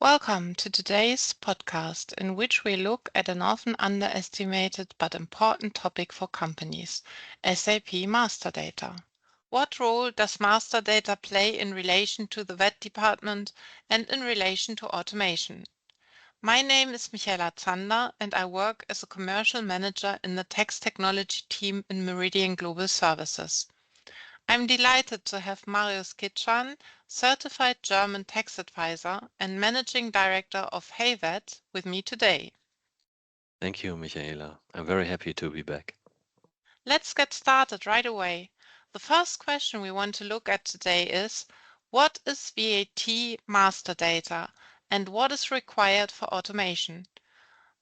Welcome to today's podcast, in which we look at an often underestimated but important topic for companies, SAP Master Data. What role does master data play in relation to the VET department and in relation to automation? My name is Michaela Zander and I work as a commercial manager in the tax technology team in Meridian Global Services. I'm delighted to have Marius Kitschan, certified German tax advisor and managing director of HeyVet, with me today. Thank you, Michaela. I'm very happy to be back. Let's get started right away. The first question we want to look at today is, what is VAT master data and what is required for automation?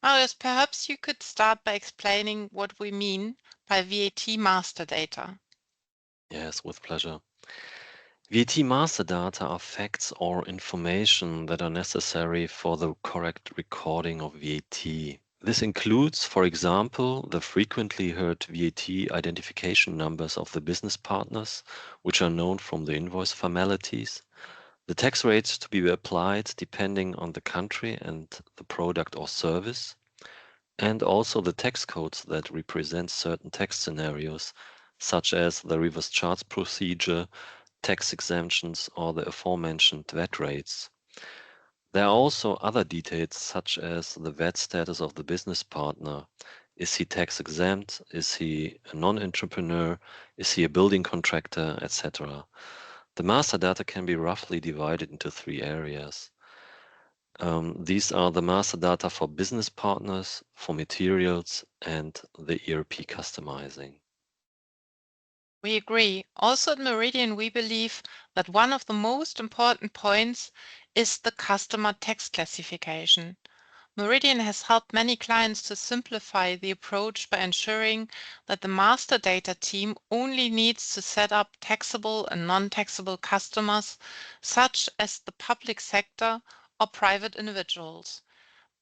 Marius, perhaps you could start by explaining what we mean by VAT master data. Yes, with pleasure. VAT master data are facts or information that are necessary for the correct recording of VAT. This includes, for example, the frequently heard VAT identification numbers of the business partners, which are known from the invoice formalities, the tax rates to be applied depending on the country and the product or service, and also the tax codes that represent certain tax scenarios, such as the reverse charge procedure, tax exemptions, or the aforementioned VAT rates. There are also other details, such as the VAT status of the business partner. Is he tax exempt? Is he a non-entrepreneur? Is he a building contractor, etc.? The master data can be roughly divided into three areas. These are the master data for business partners, for materials, and the ERP customizing. We agree. Also at Meridian, we believe that one of the most important points is the customer tax classification. Meridian has helped many clients to simplify the approach by ensuring that the master data team only needs to set up taxable and non-taxable customers, such as the public sector or private individuals.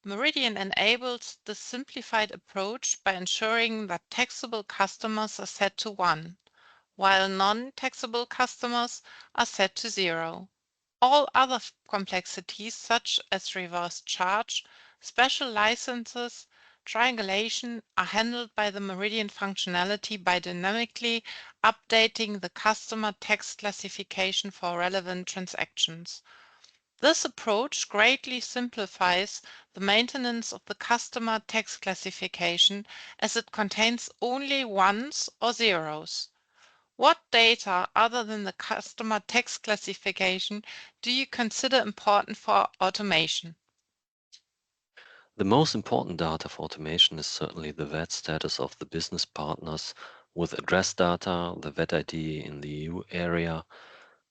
Meridian enables the simplified approach by ensuring that taxable customers are set to 1, while non-taxable customers are set to 0. All other complexities, such as reverse charge, special licenses, triangulation, are handled by the Meridian functionality by dynamically updating the customer tax classification for relevant transactions. This approach greatly simplifies the maintenance of the customer tax classification, as it contains only ones or zeros. What data other than the customer tax classification do you consider important for automation? The most important data for automation is certainly the VAT status of the business partners with address data, the VAT ID in the EU area,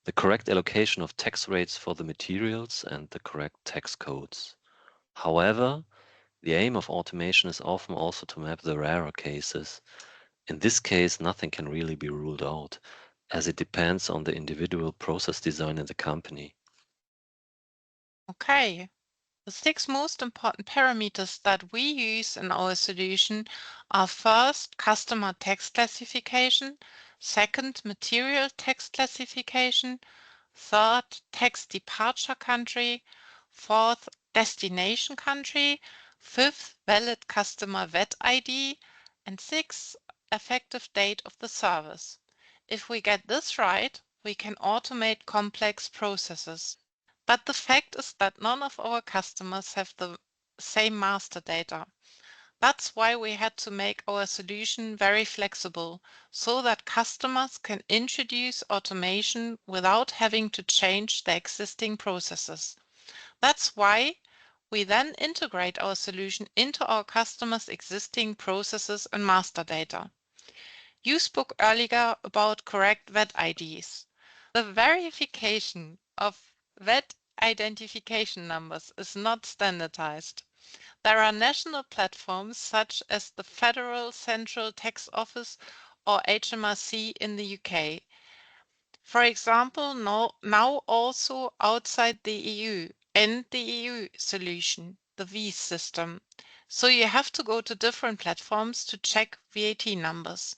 the correct allocation of tax rates for the materials, and the correct tax codes. However, the aim of automation is often also to map the rarer cases. In this case, nothing can really be ruled out, as it depends on the individual process design in the company. Okay, the 6 most important parameters that we use in our solution are: first, customer tax classification; second, material tax classification; third, tax departure country; fourth, destination country; fifth, valid customer VAT ID; and sixth, effective date of the service. If we get this right, we can automate complex processes. But the fact is that none of our customers have the same master data. That's why we had to make our solution very flexible, so that customers can introduce automation without having to change their existing processes. That's why we then integrate our solution into our customers' existing processes and master data. You spoke earlier about correct VAT IDs. The verification of VAT identification numbers is not standardized. There are national platforms such as the Federal Central Tax Office or HMRC in the UK. For example, now also outside the EU and the EU solution, the VIS system. So you have to go to different platforms to check VAT numbers.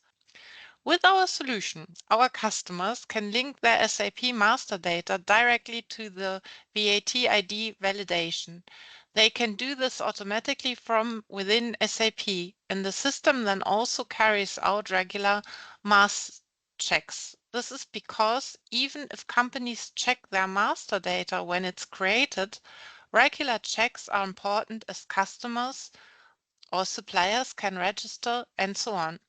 With our solution, our customers can link their SAP master data directly to the VAT ID validation. They can do this automatically from within SAP, and the system then also carries out regular mass checks. This is because even if companies check their master data when it's created, regular checks are important as customers or suppliers can register and so on.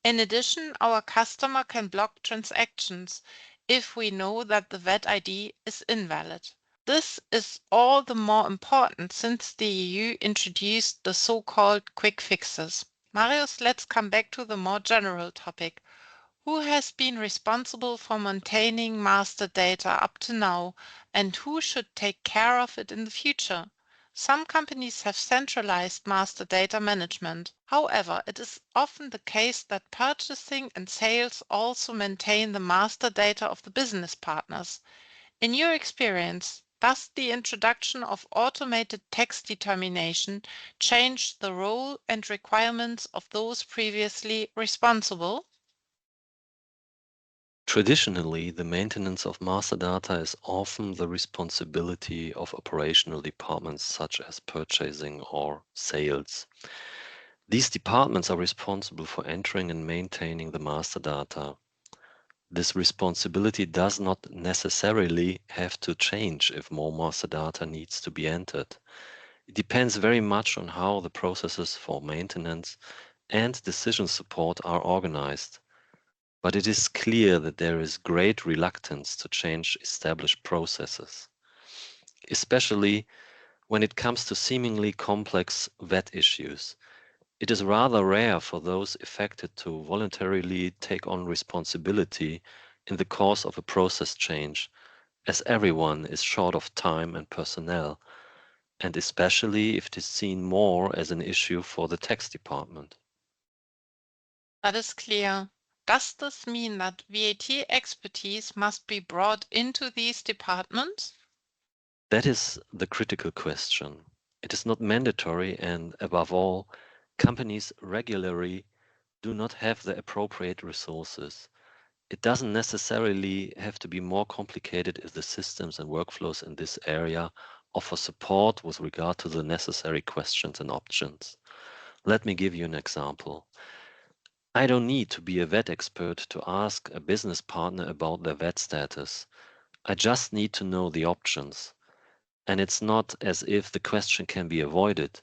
In addition, our customer can block transactions if we know that the VAT ID is invalid. This is all the more important since the EU introduced the so-called quick fixes. Marius, let's come back to the more general topic. Who has been responsible for maintaining master data up to now, and who should take care of it in the future? Some companies have centralized master data management. However, it is often the case that purchasing and sales also maintain the master data of the business partners. In your experience, does the introduction of automated text determination change the role and requirements of those previously responsible? Traditionally, the maintenance of master data is often the responsibility of operational departments such as purchasing or sales. These departments are responsible for entering and maintaining the master data. This responsibility does not necessarily have to change if more master data needs to be entered. It depends very much on how the processes for maintenance and decision support are organized. But it is clear that there is great reluctance to change established processes, especially when it comes to seemingly complex VAT issues. It is rather rare for those affected to voluntarily take on responsibility in the course of a process change, as everyone is short of time and personnel, and especially if it is seen more as an issue for the tax department. That is clear. Does this mean that VAT expertise must be brought into these departments? That is the critical question. It is not mandatory, and above all, companies regularly do not have the appropriate resources. It doesn't necessarily have to be more complicated if the systems and workflows in this area offer support with regard to the necessary questions and options. Let me give you an example. I don't need to be a vet expert to ask a business partner about their vet status. I just need to know the options. And it's not as if the question can be avoided.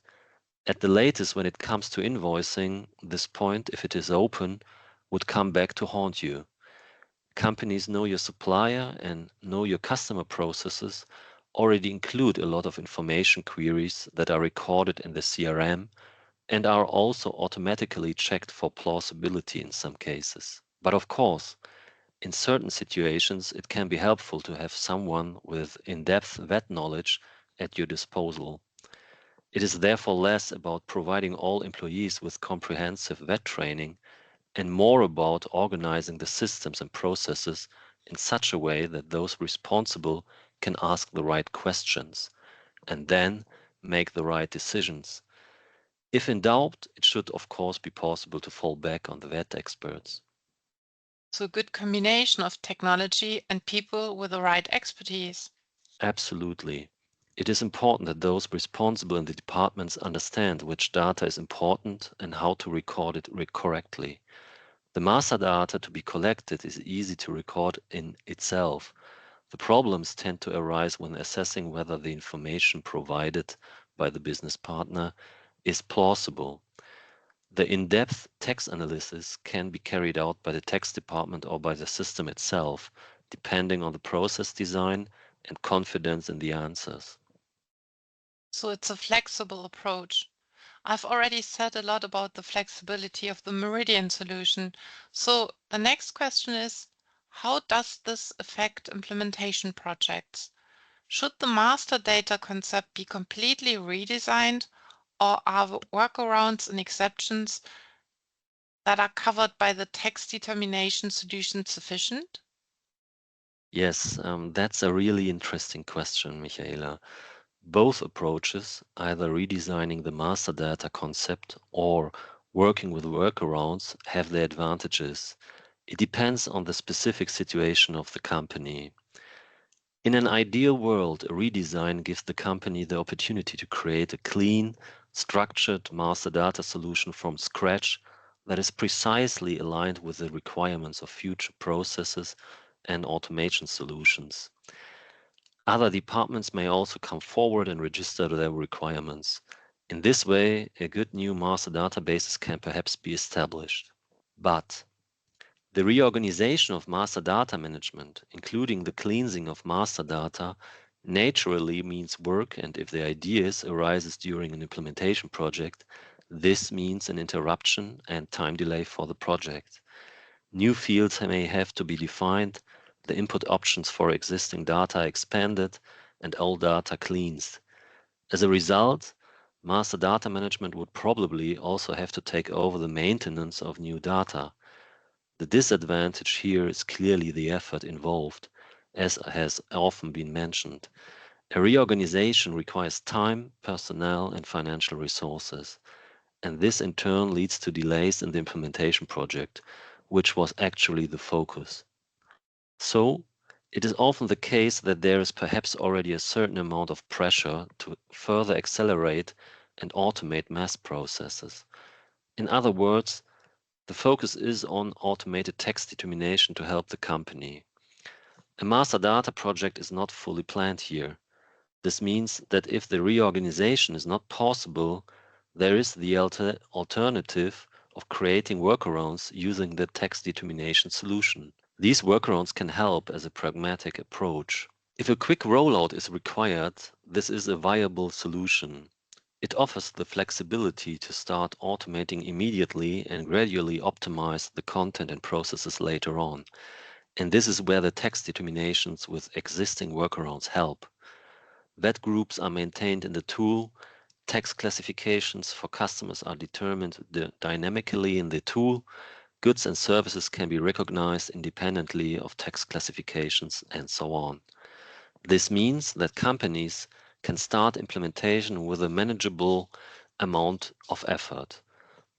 At the latest, when it comes to invoicing, this point, if it is open, would come back to haunt you. Companies know your supplier and know your customer processes already include a lot of information queries that are recorded in the CRM and are also automatically checked for plausibility in some cases. But of course, in certain situations, it can be helpful to have someone with in-depth vet knowledge at your disposal. It is therefore less about providing all employees with comprehensive vet training and more about organizing the systems and processes in such a way that those responsible can ask the right questions and then make the right decisions. If in doubt, it should of course be possible to fall back on the vet experts. So, a good combination of technology and people with the right expertise. Absolutely. It is important that those responsible in the departments understand which data is important and how to record it correctly. The master data to be collected is easy to record in itself. The problems tend to arise when assessing whether the information provided by the business partner is plausible. The in-depth text analysis can be carried out by the tax department or by the system itself, depending on the process design and confidence in the answers. So, it's a flexible approach. I've already said a lot about the flexibility of the Meridian solution. So, the next question is, how does this affect implementation projects? Should the master data concept be completely redesigned, or are the workarounds and exceptions that are covered by the text determination solution sufficient? Yes, that's a really interesting question, Michaela. Both approaches, either redesigning the master data concept or working with workarounds have their advantages. It depends on the specific situation of the company. In an ideal world, a redesign gives the company the opportunity to create a clean, structured master data solution from scratch that is precisely aligned with the requirements of future processes and automation solutions. Other departments may also come forward and register their requirements. In this way, a good new master database can perhaps be established. But the reorganization of master data management, including the cleansing of master data, naturally means work, and if the ideas arises during an implementation project, this means an interruption and time delay for the project. New fields may have to be defined, the input options for existing data expanded, and old data cleansed. As a result, master data management would probably also have to take over the maintenance of new data. The disadvantage here is clearly the effort involved, as has often been mentioned. A reorganization requires time, personnel, and financial resources, and this in turn leads to delays in the implementation project, which was actually the focus. So, it is often the case that there is perhaps already a certain amount of pressure to further accelerate and automate mass processes. In other words, the focus is on automated text determination to help the company. A master data project is not fully planned here. This means that if the reorganization is not possible, there is the alternative of creating workarounds using the text determination solution. These workarounds can help as a pragmatic approach. If a quick rollout is required, this is a viable solution. It offers the flexibility to start automating immediately and gradually optimize the content and processes later on. And this is where the text determinations with existing workarounds help. Vet groups are maintained in the tool. Text classifications for customers are determined dynamically in the tool. Goods and services can be recognized independently of text classifications, and so on. This means that companies can start implementation with a manageable amount of effort.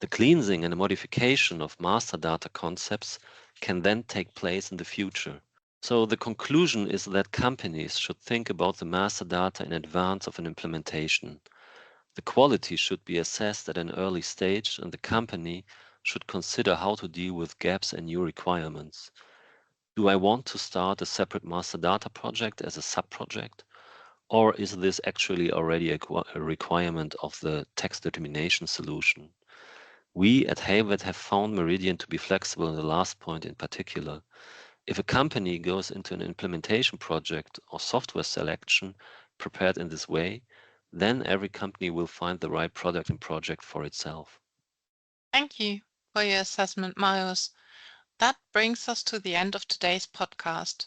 The cleansing and modification of master data concepts can then take place in the future. So the conclusion is that companies should think about the master data in advance of an implementation. The quality should be assessed at an early stage, and the company should consider how to deal with gaps and new requirements. Do I want to start a separate master data project as a sub-project? Or is this actually already a requirement of the text determination solution? We at Hayward have found Meridian to be flexible in the last point in particular. If a company goes into an implementation project or software selection prepared in this way, then every company will find the right product and project for itself. Thank you for your assessment, Marius. That brings us to the end of today's podcast.